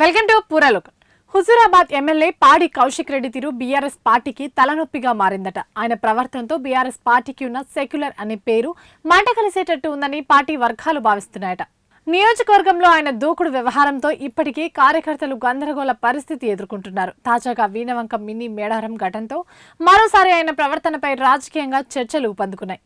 Welcome to పూరాలోకల్. Huzurabad MLA Padi Kaushik Reddy తీరు BRS పార్టీకి తలనొప్పిగా మారిందట. ఆయన ప్రవర్తనతో బీఆర్ఎస్ పార్టీకి ఉన్న సెక్యులర్ అనే పేరు మంట కలిసేటట్టు ఉందని పార్టీ వర్గాలు భావిస్తున్నాయట. నియోజకవర్గంలో ఆయన దూకుడు వ్యవహారంతో ఇప్పటికీ కార్యకర్తలు గందరగోళ పరిస్థితి ఎదుర్కొంటున్నారు. తాజాగా వీణవంక మినీ మేడారం ఘటనతో మరోసారి ఆయన ప్రవర్తనపై రాజకీయంగా చర్చలు ఊపందుకున్నాయి.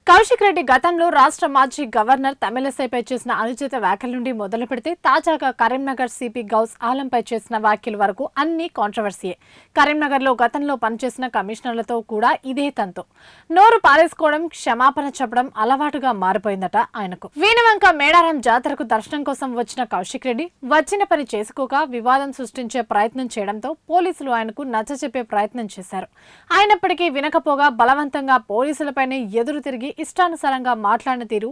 కౌశిక్ రెడ్డి గతంలో రాష్ట్ర మాజీ గవర్నర్ తమిళసైపై చేసిన అనుచిత వ్యాఖ్యల నుండి మొదలు పెడితే తాజాగా కరీంనగర్ సిపి గౌస్ ఆలంపై చేసిన వ్యాఖ్యల వరకు అన్ని కాంట్రవర్సీయే. కరీంనగర్లో గతంలో పనిచేసిన కమిషనర్లతో కూడా ఇదే తంతు. నోరు పారేసుకోవడం, క్షమాపణ చెప్పడం అలవాటుగా మారిపోయిందట ఆయనకు. వీణవంక మేడారం జాతరకు దర్శనం కోసం వచ్చిన కౌశిక్ రెడ్డి వచ్చిన పని చేసుకోక వివాదం సృష్టించే ప్రయత్నం చేయడంతో పోలీసులు ఆయనకు నచ్చచెప్పే ప్రయత్నం చేశారు. అయినప్పటికీ వినకపోగా బలవంతంగా పోలీసులపైనే ఎదురు తిరిగి ఇష్టానుసారంగా మాట్లాడిన తీరు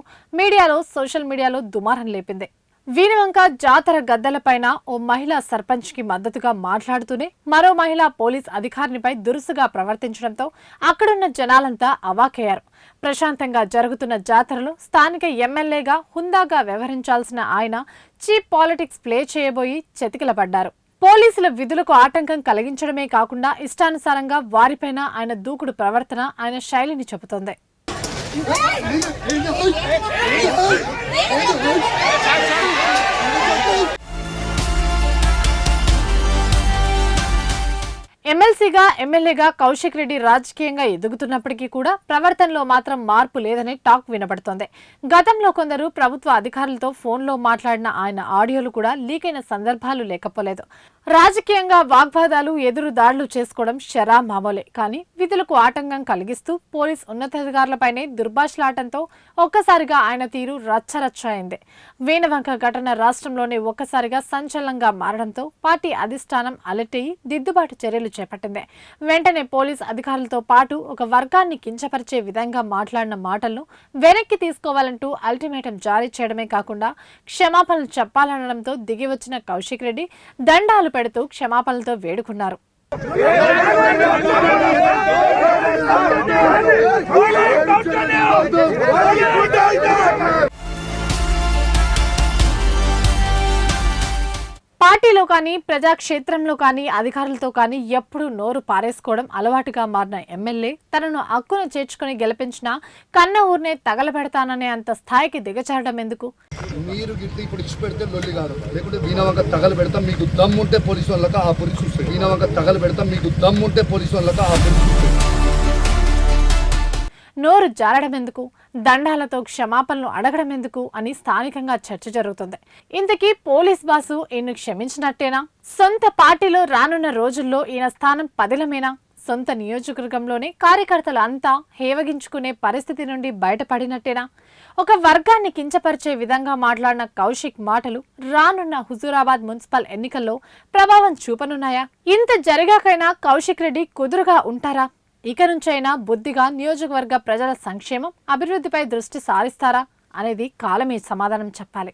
సోషల్ మీడియాలో దుమారం లేపింది. వీణవంక జాతర గద్దెలపైన ఓ మహిళా సర్పంచ్ కి మద్దతుగా మాట్లాడుతూనే మరో మహిళా పోలీస్ అధికారినిపై దురుసుగా ప్రవర్తించడంతో అక్కడున్న జనాలంతా అవాకయ్యారు. ప్రశాంతంగా జరుగుతున్న జాతరలో స్థానిక ఎమ్మెల్యేగా హుందాగా వ్యవహరించాల్సిన ఆయన చీప్ పాలిటిక్స్ ప్లే చేయబోయి చతికిలపడ్డారు. పోలీసుల విధులకు ఆటంకం కలిగించడమే కాకుండా ఇష్టానుసారంగా వారిపైన ఆయన దూకుడు ప్రవర్తన ఆయన శైలిని చెబుతోంది. ఎమ్మెల్సీగా ఎమ్మెల్యేగా కౌశిక్ రెడ్డి రాజకీయంగా ఎదుగుతున్నప్పటికీ కూడా ప్రవర్తనలో మాత్రం మార్పు లేదనే టాక్ వినపడుతోంది. గతంలో కొందరు ప్రభుత్వ అధికారులతో ఫోన్లో మాట్లాడిన ఆయన ఆడియోలు కూడా లీక్ అయిన సందర్భాలు లేకపోలేదు. రాజకీయంగా వాగ్వాదాలు, ఎదురు దాడులు చేసుకోవడం శరా మామూలే. కానీ విధులకు ఆటంకం కలిగిస్తూ పోలీస్ ఉన్నతాధికారులపైనే దుర్భాషలాటంతో ఒక్కసారిగా ఆయన తీరు రచ్చరచ్చ అయింది. వీణవంక ఘటన రాష్ట్రంలోనే ఒక్కసారిగా సంచలనంగా మారడంతో పార్టీ అధిష్టానం అలర్ట్ అయ్యి దిద్దుబాటు చర్యలు చేపట్టింది. వెంటనే పోలీస్ అధికారులతో పాటు ఒక వర్గాన్ని కించపరిచే విధంగా మాట్లాడిన మాటలను వెనక్కి తీసుకోవాలంటూ అల్టిమేటం జారీ చేయడమే కాకుండా క్షమాపణలు చెప్పాలనడంతో దిగివచ్చిన కౌశిక్ రెడ్డి దండాలు పెడుతూ క్షమాపణలతో వేడుకున్నారు. పార్టీలో కానీ ప్రజాక్షేత్రంలో కానీ అధికారులతో కానీ ఎప్పుడూ నోరు పారేసుకోవడం అలవాటుగా మారిన ఎమ్మెల్యే తనను హక్కును చేర్చుకుని గెలిపించిన కన్న ఊరినే తగలబెడతాననే అంత స్థాయికి దిగజారడం ఎందుకు? మీరు ఇప్పుడు ఇచ్చి పెడితే లొల్లి కాదు, లేకుంటే వీణవంక తగలబెడతాం, మీకు దమ్ముంటే పోలీసు వాళ్ళకి ఆ పోలీసు చూస్తాయి. వీణవంక తగలబెడతాం, మీకు దమ్ముంటే పోలీసు వాళ్ళకి ఆ పోలీసు చూస్తాయి. నోరు జారడం ఎందుకు, దండాలతో క్షమాపణలు అడగడం ఎందుకు అని స్థానికంగా చర్చ జరుగుతుంది. ఇంతకీ పోలీస్ బాసు ఈయన క్షమించినట్టేనా? సొంత పార్టీలో రానున్న రోజుల్లో ఈయన స్థానం పదిలమేనా? సొంత నియోజకవర్గంలోనే కార్యకర్తలు అంతా హేవగించుకునే పరిస్థితి నుండి బయటపడినట్టేనా? ఒక వర్గాన్ని కించపరిచే విధంగా మాట్లాడిన కౌశిక్ మాటలు రానున్న హుజూరాబాద్ మున్సిపల్ ఎన్నికల్లో ప్రభావం చూపనున్నాయా? ఇంత జరిగాకైనా కౌశిక్ రెడ్డి కుదురుగా ఉంటారా? ఇక నుంచైనా బుద్ధిగా నియోజకవర్గ ప్రజల సంక్షేమం, అభివృద్ధిపై దృష్టి సారిస్తారా అనేది కాలమే సమాధానం చెప్పాలి.